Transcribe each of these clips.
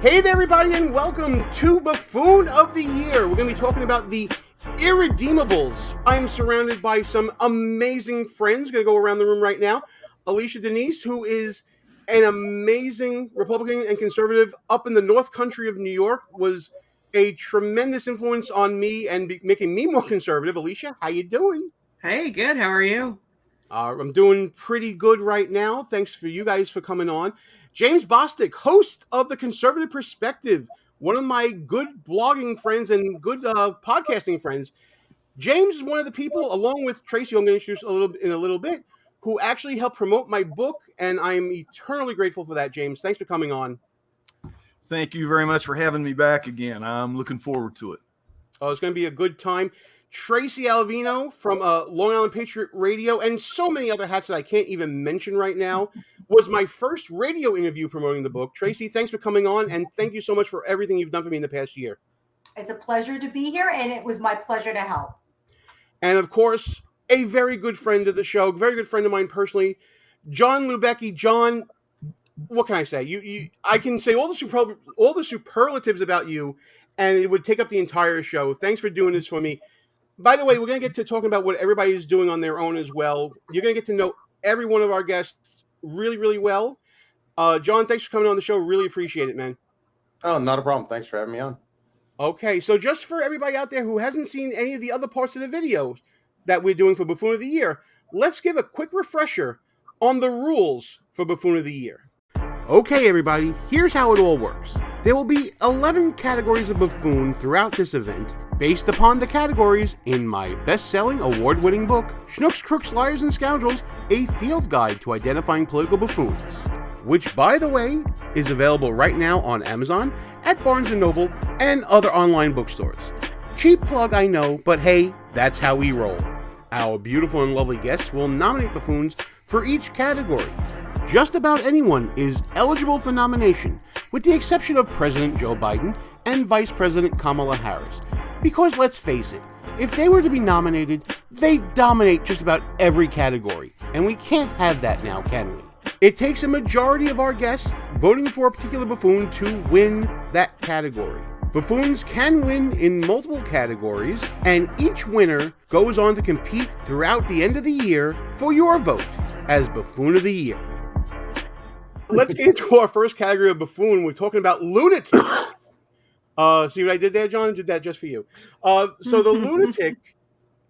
Hey there, everybody, and welcome to Buffoon of the Year. We're going to be talking about the Irredeemables. I'm surrounded by some amazing friends. Going to go around the room right now. Alicia Denise, who is an amazing Republican and conservative up in the North Country of New York, was a tremendous influence on me and making me more conservative. Alicia, how you doing? Hey, good. How are you? I'm doing pretty good right now. Thanks for you guys for coming on. James Bostick, host of The Conservative Perspective, one of my good blogging friends and good podcasting friends. James is one of the people, along with Tracey, I'm going to introduce in a little bit, who actually helped promote my book, and I'm eternally grateful for that, James. Thanks for coming on. Thank you very much for having me back again. I'm looking forward to it. Oh, it's going to be a good time. Tracey Alvino from Long Island Patriot Radio and so many other hats that I can't even mention right now was my first radio interview promoting the book. Tracey, thanks for coming on, and thank you so much for everything you've done for me in the past year. It's a pleasure to be here, and it was my pleasure to help. And of course, a very good friend of the show, very good friend of mine personally, Jon Lubecky. Jon, what can I say? I can say all the superlatives about you, and it would take up the entire show. Thanks for doing this for me. By the way, we're going to get to talking about what everybody is doing on their own as well. You're going to get to know every one of our guests really, really well. Jon, thanks for coming on the show. Really appreciate it, man. Oh, not a problem. Thanks for having me on. Okay, so just for everybody out there who hasn't seen any of the other parts of the video that we're doing for Buffoon of the Year, let's give a quick refresher on the rules for Buffoon of the Year. Okay, everybody, here's how it all works. There will be 11 categories of buffoon throughout this event, based upon the categories in my best-selling, award-winning book, Schnooks, Crooks, Liars, and Scoundrels, A Field Guide to Identifying Political Buffoons, which, by the way, is available right now on Amazon, at Barnes & Noble, and other online bookstores. Cheap plug, I know, but hey, that's how we roll. Our beautiful and lovely guests will nominate buffoons for each category. Just about anyone is eligible for nomination, with the exception of President Joe Biden and Vice President Kamala Harris. Because let's face it, if they were to be nominated, they dominate just about every category, and we can't have that now, can we? It takes a majority of our guests voting for a particular buffoon to win that category. Buffoons can win in multiple categories, and each winner goes on to compete throughout the end of the year for your vote as Buffoon of the Year. Let's get into our first category of buffoon. We're talking about lunatics. See what I did there, Jon? I did that just for you. So the lunatic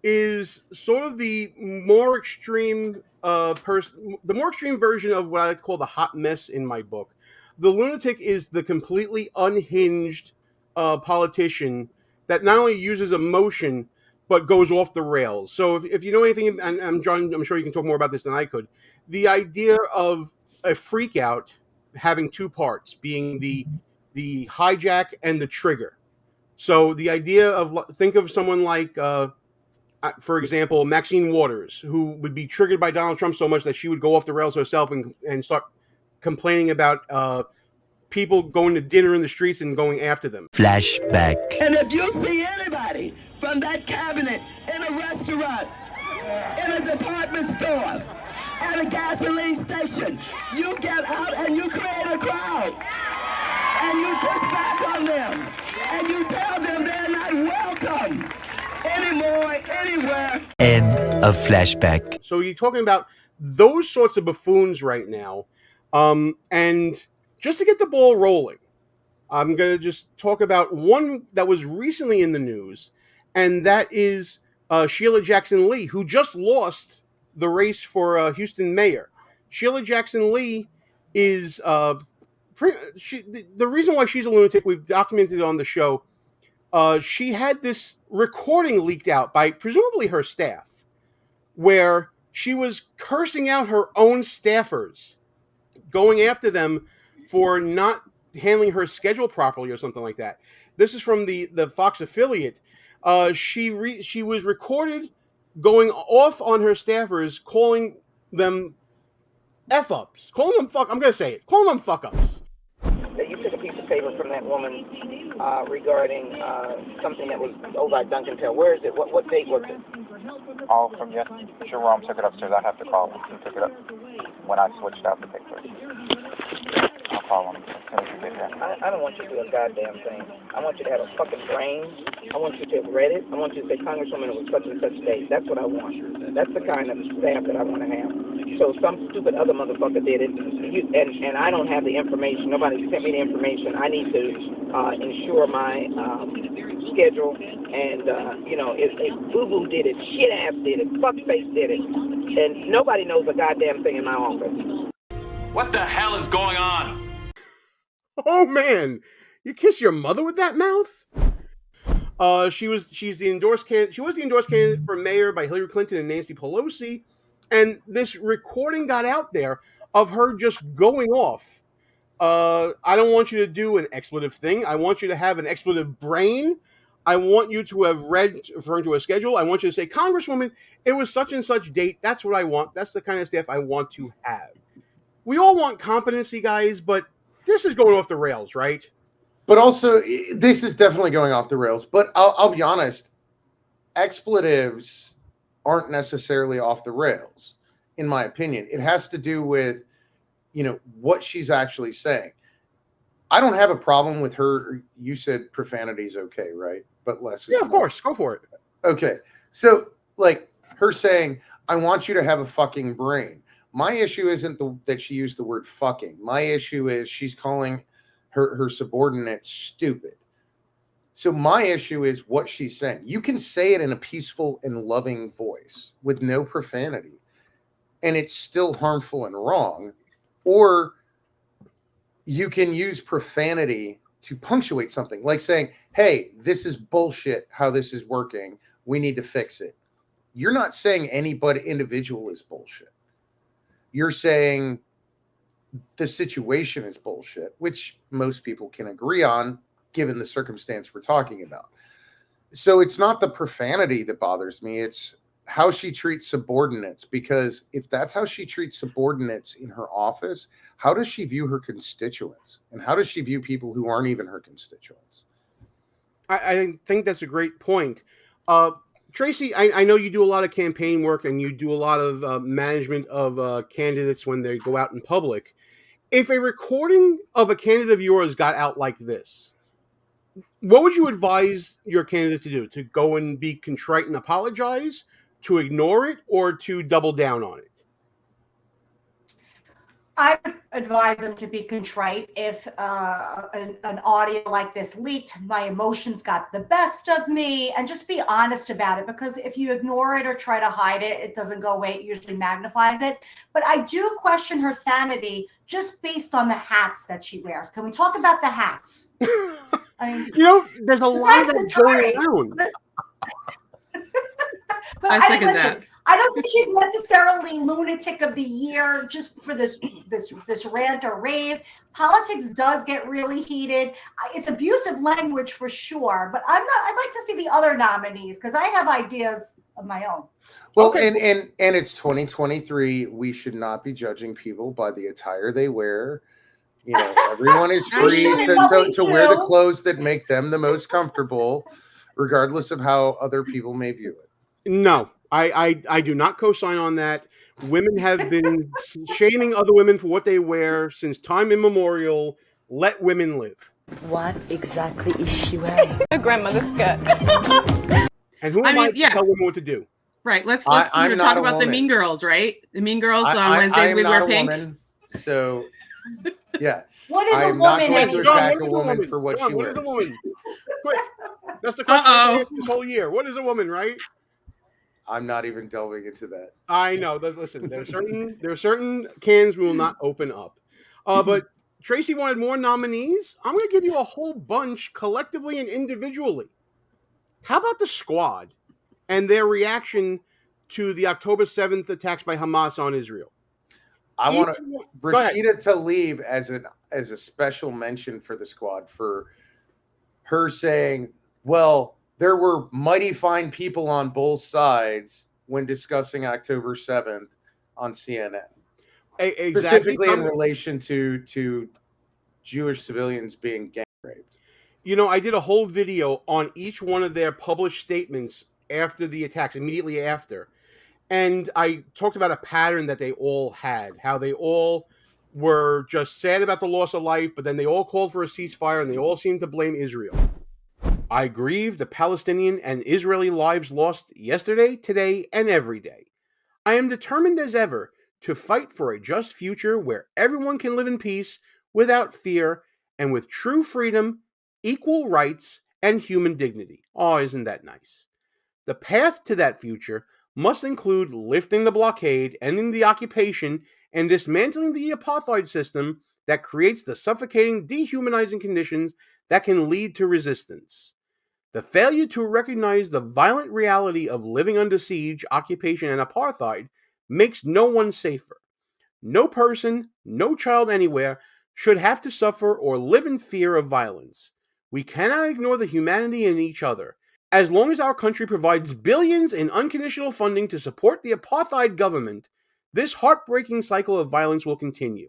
is sort of the more extreme the more extreme version of what I like to call the hot mess in my book. The lunatic is the completely unhinged politician that not only uses emotion but goes off the rails. So if you know anything, and Jon, I'm sure you can talk more about this than I could. The idea of a freak out having two parts, being the hijack and the trigger. So the idea of, think of someone like, for example, Maxine Waters, who would be triggered by Donald Trump so much that she would go off the rails herself and start complaining about people going to dinner in the streets and going after them. Flashback. And if you see anybody from that cabinet in a restaurant, in a department store, at a gasoline station, you get out and you create a crowd. And you push back on them. And you tell them they're not welcome anymore, anywhere. End of flashback. So you're talking about those sorts of buffoons right now. And just to get the ball rolling, I'm going to just talk about one that was recently in the news, and that is Sheila Jackson Lee, who just lost the race for Houston mayor. Sheila Jackson Lee is the reason why she's a lunatic. We've documented it on the show. She had this recording leaked out by presumably her staff, where she was cursing out her own staffers, going after them for not handling her schedule properly or something like that. This is from the Fox affiliate. She was recorded going off on her staffers, calling them F-ups. Calling them I'm going to say it. Calling them fuck-ups. You took a piece of paper from that woman regarding something that was over at Duncan Tail. Where is it? What date was it? All from yesterday. Jerome took it upstairs. I have to call him. He took it up when I switched out the papers. I'll call him as soon as you get here. I don't want you to do a goddamn thing. I want you to have a fucking brain. I want you to have read it. I want you to say, Congresswoman, it was such and such date. That's what I want. That's the kind of staff that I want to have. So some stupid other motherfucker did it, and I don't have the information. Nobody sent me the information. I need to ensure my schedule. And, if Boo-Boo did it, shit-ass did it, fuckface did it, and nobody knows a goddamn thing in my office. What the hell is going on? Oh man, you kiss your mother with that mouth? She was the endorsed candidate for mayor by Hillary Clinton and Nancy Pelosi, and this recording got out there of her just going off. I don't want you to do an expletive thing. I want you to have an expletive brain. I want you to have read, referring to a schedule. I want you to say, Congresswoman, it was such and such date. That's what I want. That's the kind of staff I want to have. We all want competency, guys, but this is going off the rails, right? But also, this is definitely going off the rails. But I'll be honest, expletives aren't necessarily off the rails, in my opinion. It has to do with, what she's actually saying. I don't have a problem with her. You said profanity is okay, right? But less. Yeah, of course. Go for it. Okay. So, like, her saying, I want you to have a fucking brain. My issue isn't that she used the word fucking. My issue is she's calling her subordinates stupid. So my issue is what she's saying. You can say it in a peaceful and loving voice with no profanity, and it's still harmful and wrong. Or you can use profanity to punctuate something, like saying, hey, this is bullshit how this is working. We need to fix it. You're not saying anybody individual is bullshit. You're saying the situation is bullshit, which most people can agree on, given the circumstance we're talking about. So it's not the profanity that bothers me. It's how she treats subordinates, because if that's how she treats subordinates in her office, how does she view her constituents? And how does she view people who aren't even her constituents? I think that's a great point. Tracey, I know you do a lot of campaign work and you do a lot of management of candidates when they go out in public. If a recording of a candidate of yours got out like this, what would you advise your candidate to do? To go and be contrite and apologize, to ignore it, or to double down on it? I would advise them to be contrite. If an audio like this leaked, my emotions got the best of me, and just be honest about it, because if you ignore it or try to hide it, it doesn't go away. It usually magnifies it. But I do question her sanity just based on the hats that she wears. Can we talk about the hats? I mean, there's a lot of that going around. But I second that. I don't think she's necessarily lunatic of the year just for this rant or rave. Politics does get really heated. It's abusive language for sure, but I'd like to see the other nominees because I have ideas of my own. Well, okay. and it's 2023. We should not be judging people by the attire they wear. Everyone is free to wear the clothes that make them the most comfortable, regardless of how other people may view it. No, I do not co-sign on that. Women have been shaming other women for what they wear since time immemorial. Let women live. What exactly is she wearing? A grandmother's skirt. And who am I to tell women what to do? Right. Let's talk about the Mean Girls, right? The Mean Girls on Wednesdays we wear pink. Woman, so yeah. What is a woman? I'm not going to attack a woman for what she wears. What is a woman? Quick. That's the question I asked this whole year. What is a woman, right? I'm not even delving into that. I know that. Listen, there are certain cans we will not open up. But Tracey wanted more nominees. I'm going to give you a whole bunch collectively and individually. How about the Squad and their reaction to the October 7th attacks by Hamas on Israel? I want Rashida Tlaib as a special mention for the Squad for her saying, well, there were mighty fine people on both sides when discussing October 7th on CNN. Exactly. Specifically in relation to Jewish civilians being gang raped. I did a whole video on each one of their published statements after the attacks, immediately after. And I talked about a pattern that they all had, how they all were just sad about the loss of life, but then they all called for a ceasefire and they all seemed to blame Israel. I grieve the Palestinian and Israeli lives lost yesterday, today, and every day. I am determined as ever to fight for a just future where everyone can live in peace, without fear, and with true freedom, equal rights, and human dignity. Oh, isn't that nice? The path to that future must include lifting the blockade, ending the occupation, and dismantling the apartheid system that creates the suffocating, dehumanizing conditions that can lead to resistance. The failure to recognize the violent reality of living under siege, occupation, and apartheid makes no one safer. No person, no child anywhere should have to suffer or live in fear of violence. We cannot ignore the humanity in each other. As long as our country provides billions in unconditional funding to support the apartheid government, this heartbreaking cycle of violence will continue.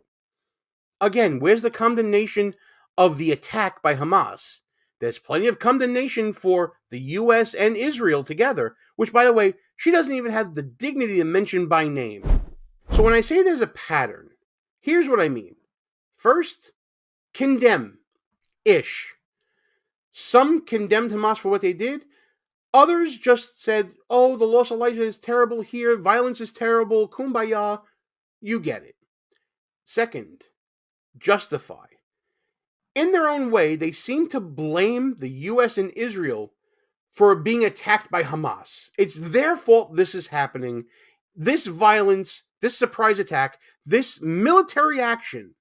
Again, where's the condemnation of the attack by Hamas? There's plenty of condemnation for the U.S. and Israel together, which, by the way, she doesn't even have the dignity to mention by name. So when I say there's a pattern, here's what I mean. First, condemn-ish. Some condemned Hamas for what they did. Others just said, oh, the loss of life is terrible here, violence is terrible, kumbaya. You get it. Second, justify. In their own way, they seem to blame the U.S. and Israel for being attacked by Hamas. It's their fault this is happening. This violence, this surprise attack, this military action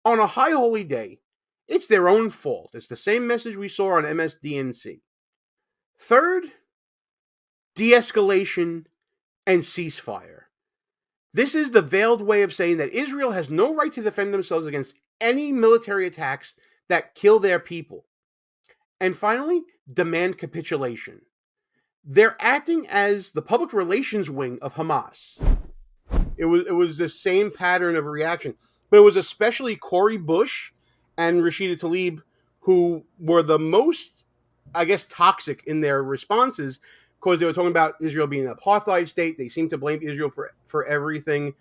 on a high holy day, it's their own fault. It's the same message we saw on MSDNC. Third, de-escalation and ceasefire. This is the veiled way of saying that Israel has no right to defend themselves against any military attacks that kill their people. And finally, demand capitulation. They're acting as the public relations wing of Hamas. It was the same pattern of reaction. But it was especially Cori Bush and Rashida Tlaib who were the most, I guess, toxic in their responses, because they were talking about Israel being an apartheid state. They seemed to blame Israel for everything.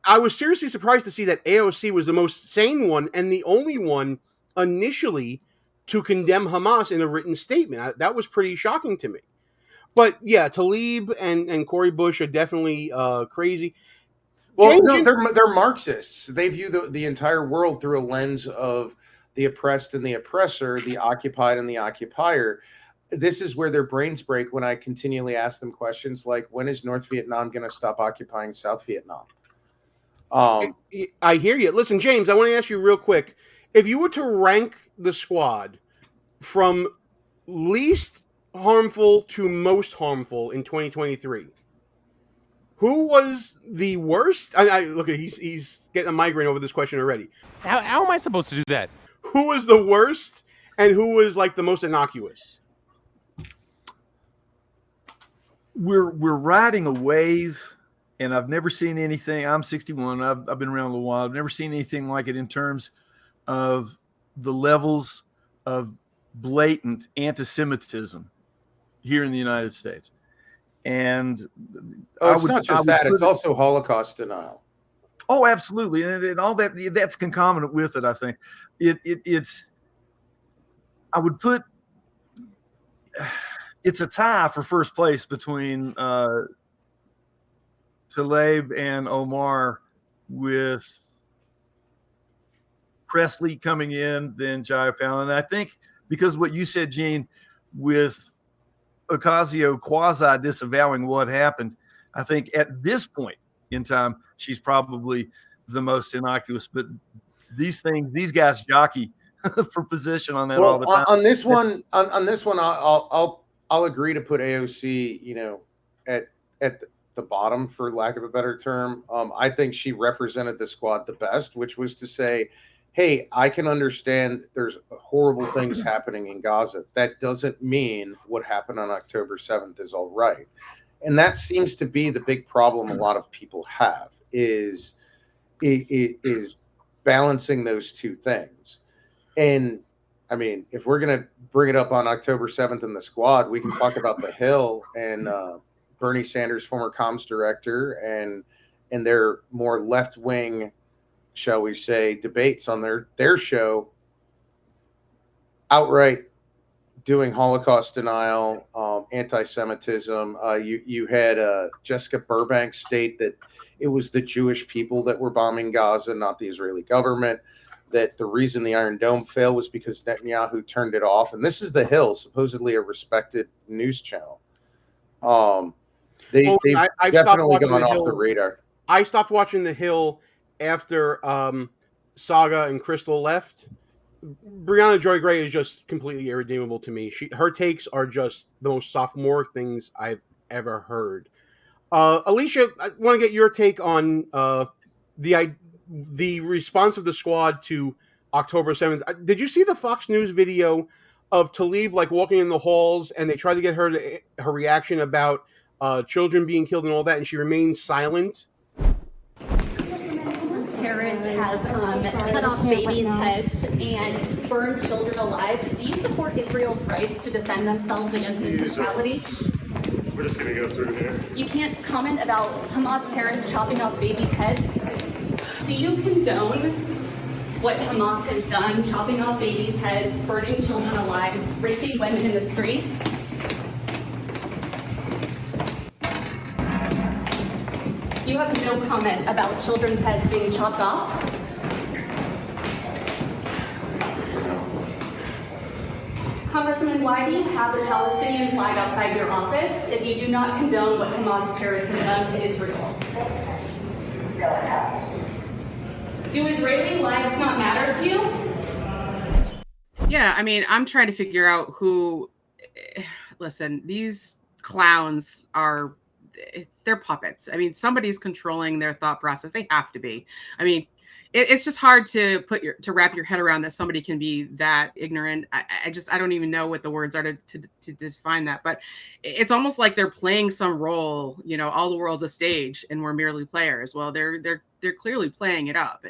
I was seriously surprised to see that AOC was the most sane one and the only one initially to condemn Hamas in a written statement. That was pretty shocking to me. But yeah, Tlaib and Cori Bush are definitely crazy. Well, no, they're Marxists. They view the entire world through a lens of the oppressed and the oppressor, the occupied and the occupier. This is where their brains break when I continually ask them questions like, when is North Vietnam going to stop occupying South Vietnam? I hear you. Listen, James, I want to ask you real quick. If you were to rank the squad from least harmful to most harmful in 2023, who was the worst? Look, he's getting a migraine over this question already. How am I supposed to do that? Who was the worst and who was like the most innocuous? We're riding a wave, and I've never seen anything. I'm 61. I've been around a little while. I've never seen anything like it in terms of the levels of blatant anti-Semitism here in the United States. And it's not just that; it's also Holocaust denial. Oh, absolutely, and all that's concomitant with it. I think it's. I would put. It's a tie for first place between Tlaib and Omar, with Presley coming in, then Jayapal. And I think because what you said, Gene, with Ocasio quasi disavowing what happened, I think at this point in time, she's probably the most innocuous. But these guys jockey for position on that all the time. On this one, I'll agree to put AOC, at the bottom, for lack of a better term. I think she represented the squad the best, which was to say, hey, I can understand there's horrible things happening in Gaza. That doesn't mean what happened on October 7th is all right. And that seems to be the big problem a lot of people have, is balancing those two things. And I mean, if we're going to bring it up on October 7th in the squad, we can talk about the Hill and Bernie Sanders, former comms director, and their more left-wing, shall we say, debates on their show, outright doing Holocaust denial, anti-Semitism. You had Jessica Burbank state that it was the Jewish people that were bombing Gaza, not the Israeli government, that the reason the Iron Dome failed was because Netanyahu turned it off. And this is the Hill, supposedly a respected news channel. They've definitely gone off the radar. I stopped watching The Hill after Saga and Crystal left. Brianna Joy Gray is just completely irredeemable to me. Her takes are just the most sophomore things I've ever heard. Alicia, I want to get your take on the response of the squad to October 7th. Did you see the Fox News video of Tlaib walking in the halls, and they tried to get her reaction about children being killed and all that, and she remained silent? Terrorists have cut off babies' heads and burned children alive. Do you support Israel's rights to defend themselves against this brutality? We're just going to go through here. You can't comment about Hamas terrorists chopping off babies' heads. Do you condone what Hamas has done, chopping off babies' heads, burning children alive, raping women in the street? You have no comment about children's heads being chopped off? Congressman, why do you have the Palestinian flag outside your office if you do not condone what Hamas terrorists have done to Israel? Do Israeli lives not matter to you? Yeah, I mean, I'm trying to figure out who... Listen, these clowns are... They're puppets. I mean, somebody's controlling their thought process. They have to be. I mean, it's just hard to wrap your head around that somebody can be that ignorant. I don't even know what the words are to define that. But it's almost like they're playing some role. You know, all the world's a stage, and we're merely players. Well, they're clearly playing it up,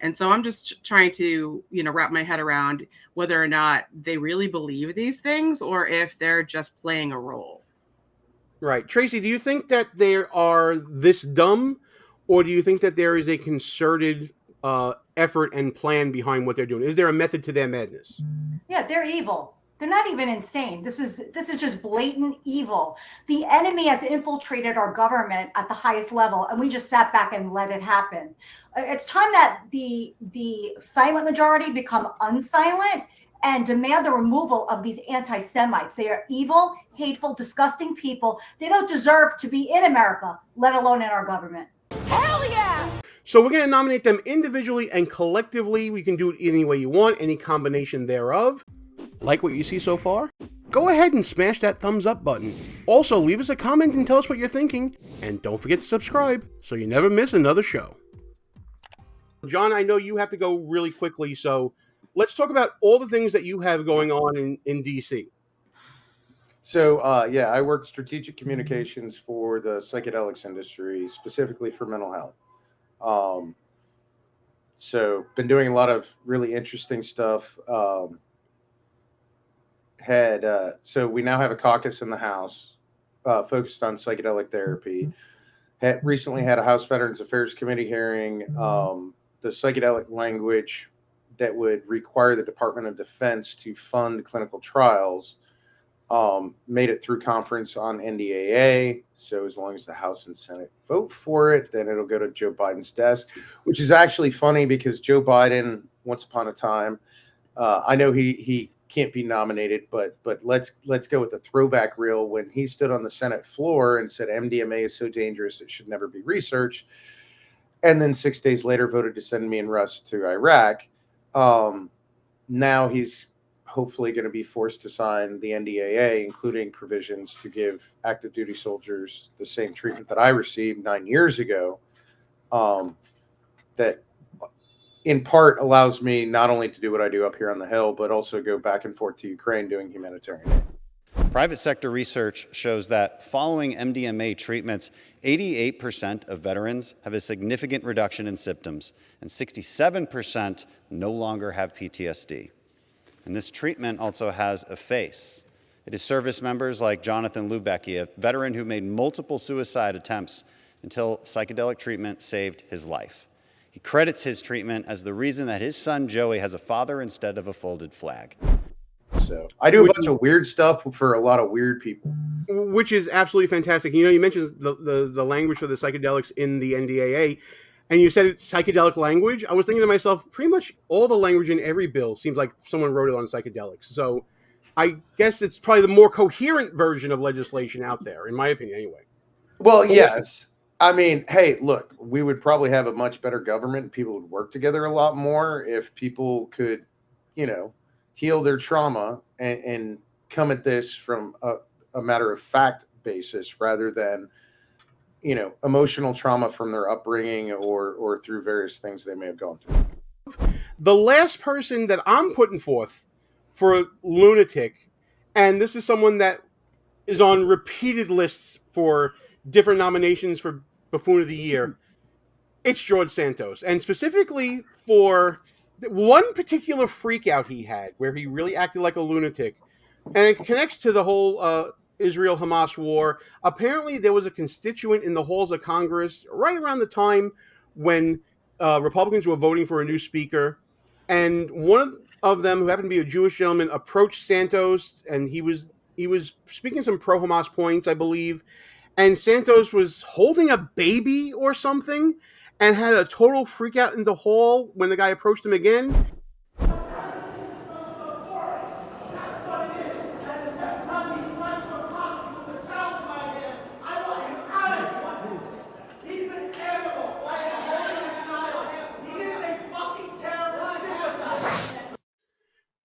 and so I'm just trying to wrap my head around whether or not they really believe these things or if they're just playing a role. Right. Tracey, do you think that they are this dumb, or do you think that there is a concerted effort and plan behind what they're doing? Is there a method to their madness? Yeah, they're evil. They're not even insane. This is just blatant evil. The enemy has infiltrated our government at the highest level, and we just sat back and let it happen. It's time that the silent majority become unsilent and demand the removal of these anti-Semites. They are evil, hateful, disgusting people. They don't deserve to be in America, let alone in our government. Hell yeah! So we're going to nominate them individually and collectively. We can do it any way you want, any combination thereof. Like what you see so far? Go ahead and smash that thumbs up button. Also, leave us a comment and tell us what you're thinking. And don't forget to subscribe so you never miss another show. John, I know you have to go really quickly, so let's talk about all the things that you have going on in DC. So, I work strategic communications for the psychedelics industry, specifically for mental health. So been doing a lot of really interesting stuff. So we now have a caucus in the House focused on psychedelic therapy. Recently had a House Veterans Affairs Committee hearing. The psychedelic language that would require the Department of Defense to fund clinical trials made it through conference on NDAA. So as long as the House and Senate vote for it, then it'll go to Joe Biden's desk, which is actually funny because Joe Biden, once upon a time, I know he can't be nominated, but let's go with the throwback reel when he stood on the Senate floor and said MDMA is so dangerous it should never be researched. And then 6 days later voted to send me and Russ to Iraq. Now he's hopefully going to be forced to sign the NDAA, including provisions to give active duty soldiers the same treatment that I received 9 years ago. That in part allows me not only to do what I do up here on the Hill, but also go back and forth to Ukraine doing humanitarian aid. Private sector research shows that following MDMA treatments, 88% of veterans have a significant reduction in symptoms, and 67% no longer have PTSD. And this treatment also has a face. It is service members like Jonathan Lubecky, a veteran who made multiple suicide attempts until psychedelic treatment saved his life. He credits his treatment as the reason that his son Joey has a father instead of a folded flag. So I do a bunch of weird stuff for a lot of weird people. Which is absolutely fantastic. You know, you mentioned the language for the psychedelics in the NDAA, and you said it's psychedelic language. I was thinking to myself, pretty much all the language in every bill seems like someone wrote it on psychedelics. So I guess it's probably the more coherent version of legislation out there, in my opinion, anyway. Well, yes. I mean, hey, look, we would probably have a much better government. People would work together a lot more if people could, you know, heal their trauma and come at this from a matter of fact basis rather than, you know, emotional trauma from their upbringing or through various things they may have gone through. The last person that I'm putting forth for Lunatic, and this is someone that is on repeated lists for different nominations for Buffoon of the Year, it's George Santos. And specifically for one particular freak out he had where he really acted like a lunatic. And it connects to the whole Israel-Hamas war. Apparently there was a constituent in the halls of Congress right around the time when Republicans were voting for a new speaker. And one of them, who happened to be a Jewish gentleman, approached Santos, and he was speaking some pro-Hamas points, I believe. And Santos was holding a baby or something and had a total freak out in the hall when the guy approached him again.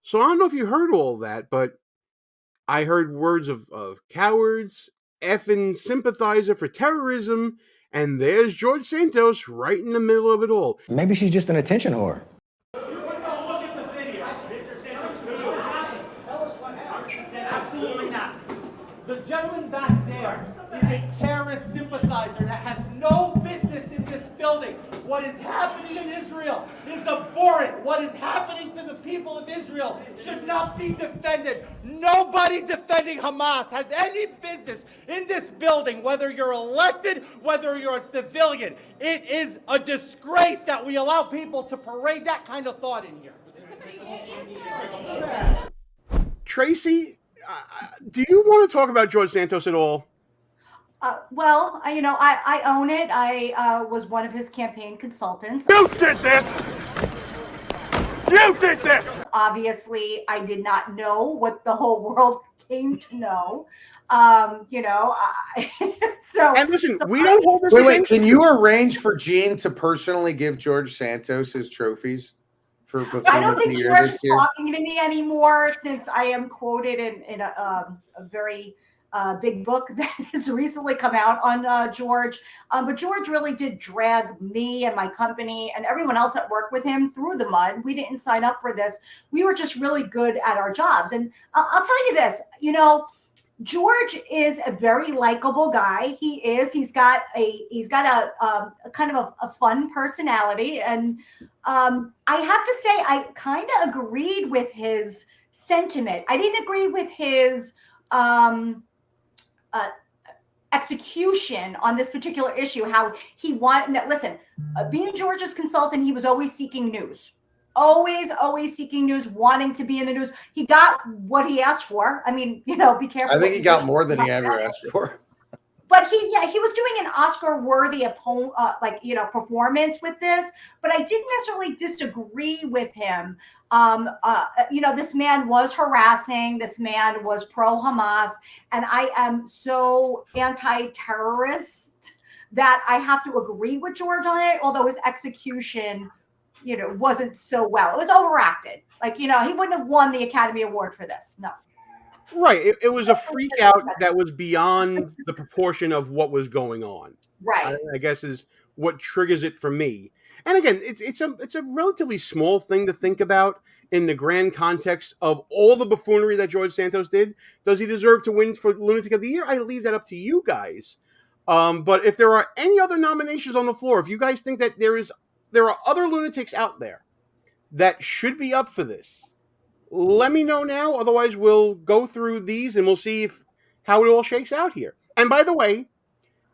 So I don't know if you heard all that, but I heard words of cowards, effing sympathizer for terrorism, and there's George Santos right in the middle of it all. Maybe she's just an attention whore. Absolutely not. The gentleman back there is a terrorist sympathizer that has no business in this building. What is happening in Israel is abhorrent. What is happening to the people of Israel should not be defended. Nobody defending Hamas has any business in this building, whether you're elected, whether you're a civilian. It is a disgrace that we allow people to parade that kind of thought in here. Tracey, do you want to talk about George Santos at all? Well, you know, I own it. I was one of his campaign consultants. You did this! You did this! Obviously, I did not know what the whole world came to know. You know, so. And listen, we don't hold this. Wait, can you arrange for Gene to personally give George Santos his trophies? I don't think George is talking to me anymore, since I am quoted in a very big book that has recently come out on George. But George really did drag me and my company and everyone else that worked with him through the mud. We didn't sign up for this. We were just really good at our jobs. And I'll tell you this, you know, George is a very likable guy. He is. He's got a kind of a fun personality, and I have to say I kind of agreed with his sentiment. I didn't agree with his execution on this particular issue. How he wanted. Listen, being George's consultant, he was always seeking news. Always seeking news, wanting to be in the news. He got what he asked for. I mean, you know, be careful. I think he got more than he ever asked for. But he was doing an Oscar-worthy performance with this. But I didn't necessarily disagree with him. You know, this man was harassing. This man was pro-Hamas, and I am so anti-terrorist that I have to agree with George on it. Although his execution, you know, wasn't so well. It was overacted. Like, you know, he wouldn't have won the Academy Award for this. No. Right. It was a freak out that was beyond the proportion of what was going on. Right. I guess is what triggers it for me. And again, it's a relatively small thing to think about in the grand context of all the buffoonery that George Santos did. Does he deserve to win for Lunatic of the Year? I leave that up to you guys. But if there are any other nominations on the floor, if you guys think that there are other lunatics out there that should be up for this, let me know now. Otherwise, we'll go through these and we'll see how it all shakes out here. And by the way,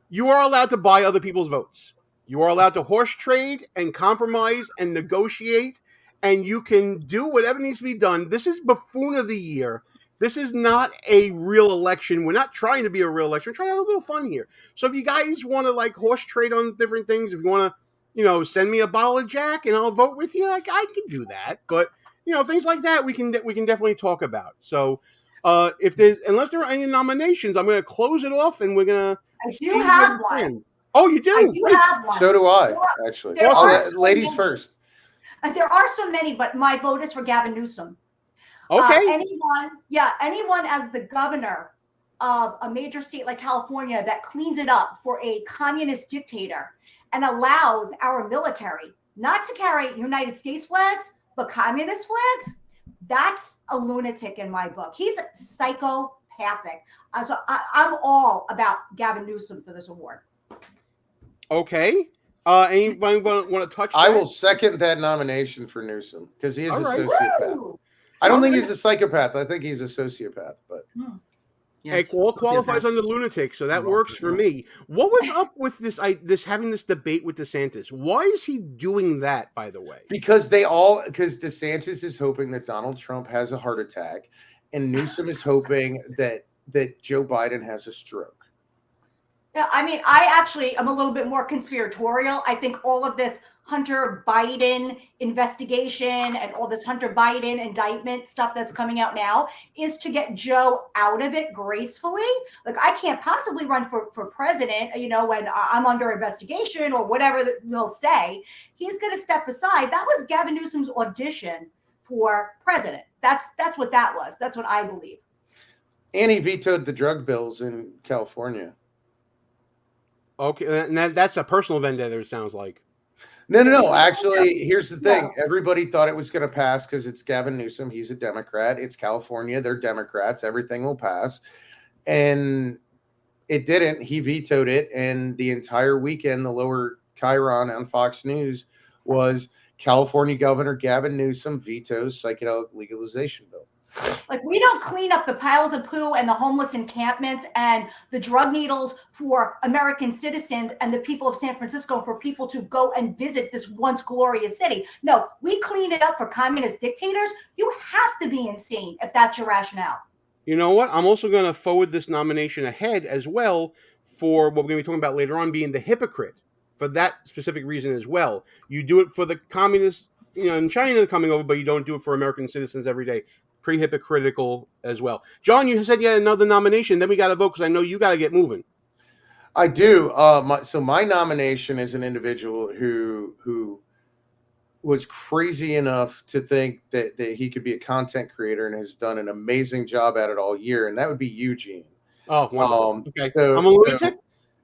you are allowed to buy other people's votes. You are allowed to horse trade and compromise and negotiate, and you can do whatever needs to be done. This is Buffoon of the Year. This is not a real election. We're not trying to be a real election. We're trying to have a little fun here. So if you guys want to like horse trade on different things, if you want to, send me a bottle of Jack and I'll vote with you, like I can do that. But things like that we can definitely talk about. So unless there are any nominations, I'm going to close it off and we're going to. I do have one. Oh, you do? I do have one. So do I, actually. Ladies first. There are so many, but my vote is for Gavin Newsom. Okay. Anyone as the governor of a major state like California that cleans it up for a communist dictator and allows our military not to carry United States flags, but communist flags, that's a lunatic in my book. He's psychopathic. So I'm all about Gavin Newsom for this award. Okay. Anybody want to touch that? I will second that nomination for Newsom because he is a sociopath. Woo! I don't think he's a psychopath. I think he's a sociopath. But it all qualifies under lunatic, so that works for me. What was up with this having this debate with DeSantis? Why is he doing that, by the way? Because DeSantis is hoping that Donald Trump has a heart attack, and Newsom is hoping that Joe Biden has a stroke. Yeah, I mean, I actually am a little bit more conspiratorial. I think all of this Hunter Biden investigation and all this Hunter Biden indictment stuff that's coming out now is to get Joe out of it gracefully. Like, I can't possibly run for president, when I'm under investigation or whatever they'll say. He's going to step aside. That was Gavin Newsom's audition for president. That's what that was. That's what I believe. And he vetoed the drug bills in California. Okay, and that's a personal vendetta, it sounds like. No. Actually, here's the thing. Everybody thought it was going to pass because it's Gavin Newsom. He's a Democrat. It's California. They're Democrats. Everything will pass. And it didn't. He vetoed it. And the entire weekend, the lower chyron on Fox News was California Governor Gavin Newsom vetoes psychedelic legalization bill. Like, we don't clean up the piles of poo and the homeless encampments and the drug needles for American citizens and the people of San Francisco for people to go and visit this once glorious city. No, we clean it up for communist dictators. You have to be insane if that's your rationale. You know what? I'm also going to forward this nomination ahead as well for what we're going to be talking about later on, being the hypocrite, for that specific reason as well. You do it for the communists, in China coming over, but you don't do it for American citizens every day. Pretty hypocritical as well. John, you said you had another nomination. Then we got to vote because I know you got to get moving. I do. My nomination is an individual who was crazy enough to think that he could be a content creator and has done an amazing job at it all year, and that would be Eugene. Oh, wonderful. Okay. So, I'm a lunatic?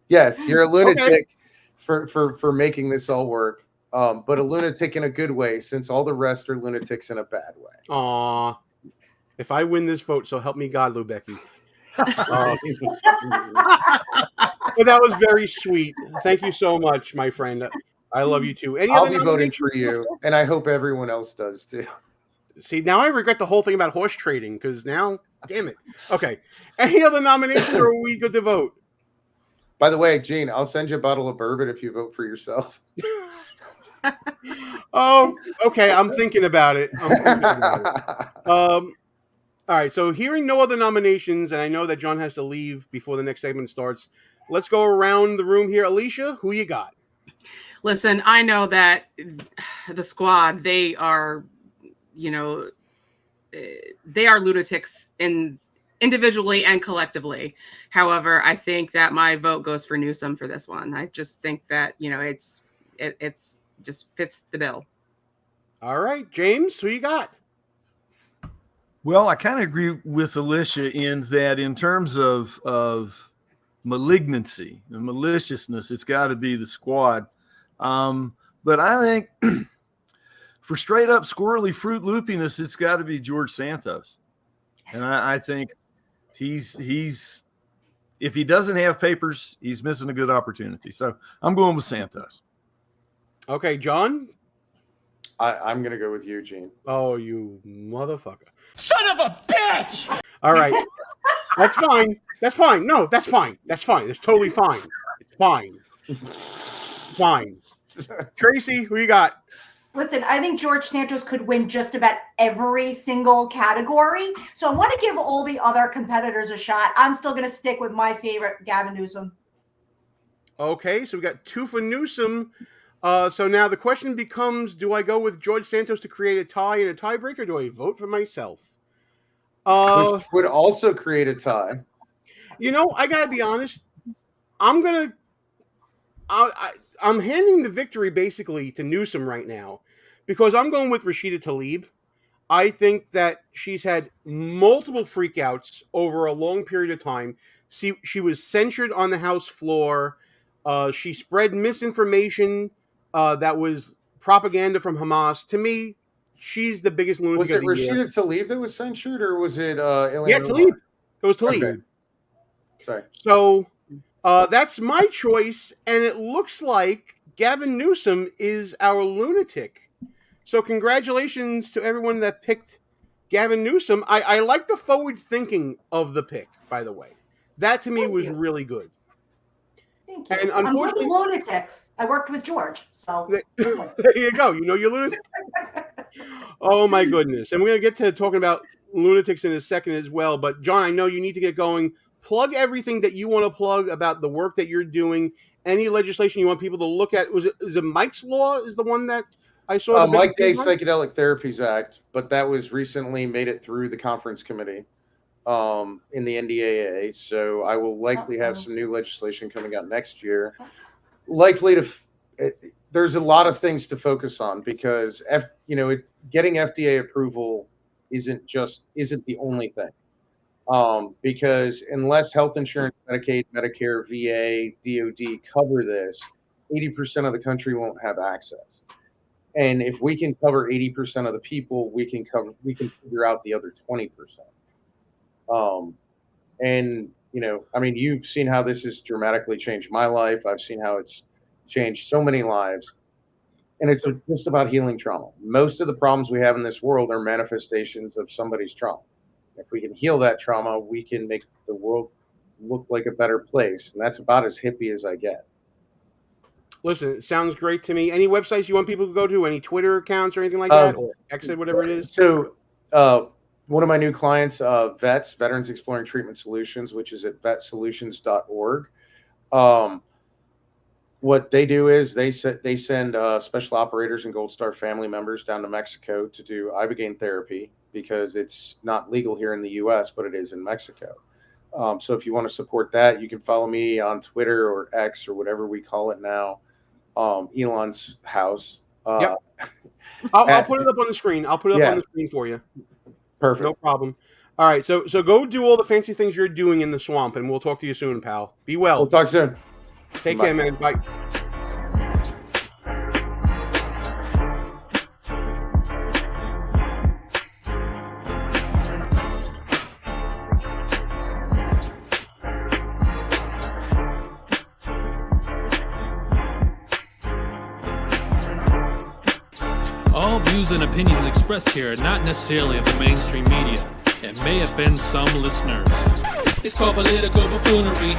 Yes, you're a lunatic for making this all work. But a lunatic in a good way, since all the rest are lunatics in a bad way. Aw. If I win this vote, so help me God, Lubecky. But that was very sweet. Thank you so much, my friend. I love you too. I'll be voting for you, and I hope everyone else does too. See, now I regret the whole thing about horse trading because now, damn it. Okay. Any other nominations, or are we good to vote? By the way, Gene, I'll send you a bottle of bourbon if you vote for yourself. Oh, okay. I'm thinking about it. All right. So hearing no other nominations, and I know that John has to leave before the next segment starts, let's go around the room here. Alicia, who you got? Listen, I know that the squad, they are lunatics individually and collectively. However, I think that my vote goes for Newsom for this one. I just think that, it's just fits the bill. All right, James, who you got? Well, I kind of agree with Alicia in that in terms of malignancy and maliciousness, it's got to be the squad. But I think for straight up squirrely Fruit Loopiness, it's got to be George Santos. And I think he's if he doesn't have papers, he's missing a good opportunity. So I'm going with Santos. Okay, John? I'm going to go with Eugene. Oh, you motherfucker. Son of a bitch! All right. That's fine. That's fine. No, that's fine. That's fine. It's totally fine. It's fine. Fine. Tracy, who you got? Listen, I think George Santos could win just about every single category. So I want to give all the other competitors a shot. I'm still going to stick with my favorite, Gavin Newsom. Okay, so we got 2 for Newsom. So now the question becomes, do I go with George Santos to create a tie and a tiebreaker, or do I vote for myself? Which would also create a tie. You know, I got to be honest. I'm handing the victory basically to Newsom right now because I'm going with Rashida Tlaib. I think that she's had multiple freakouts over a long period of time. She was censured on the House floor. She spread misinformation that was propaganda from Hamas. To me, she's the biggest lunatic Was it of the year. Rashida Tlaib that was censured, or was it Ilhan Yeah, Omar? Tlaib. It was Tlaib. Okay. Sorry. So that's my choice, and it looks like Gavin Newsom is our lunatic. So congratulations to everyone that picked Gavin Newsom. I like the forward thinking of the pick, by the way. That to me was really good. Thank you. And I'm with unfortunately, lunatics. I worked with George, so there you go. You know you're lunatic. Oh my goodness! And we're gonna get to talking about lunatics in a second as well. But John, I know you need to get going. Plug everything that you want to plug about the work that you're doing. Any legislation you want people to look at. Is it Mike's Law? Is the one that I saw? Mike Day Psychedelic Therapies Act, but that was recently made it through the conference committee in the NDAA. So I will likely have some new legislation coming out next year. Likely to, there's a lot of things to focus on because getting FDA approval isn't the only thing. Because unless health insurance, Medicaid, Medicare, VA, DOD cover this, 80% of the country won't have access. And if we can cover 80% of the people, we can figure out the other 20%. And you've seen how this has dramatically changed my life. I've seen how it's changed so many lives. And it's just about healing trauma. Most of the problems we have in this world are manifestations of somebody's trauma. If we can heal that trauma, we can make the world look like a better place. And that's about as hippie as I get. Listen, it sounds great to me. Any websites you want people to go to? Any Twitter accounts or anything like that? Or exit, whatever it is? So one of my new clients, Veterans Exploring Treatment Solutions, which is at vetsolutions.org. What they do is they send special operators and Gold Star family members down to Mexico to do Ibogaine therapy because it's not legal here in the U.S., but it is in Mexico. So if you want to support that, you can follow me on Twitter or X or whatever we call it now, Elon's house. Yep. I'll put it up on the screen. I'll put it up on the screen for you. Perfect. No problem. All right, so go do all the fancy things you're doing in the swamp, and we'll talk to you soon, pal. Be well. We'll talk soon. Take care, man. Bye. All views and opinions expressed here are not necessarily of the mainstream media and may offend some listeners. It's called political buffoonery.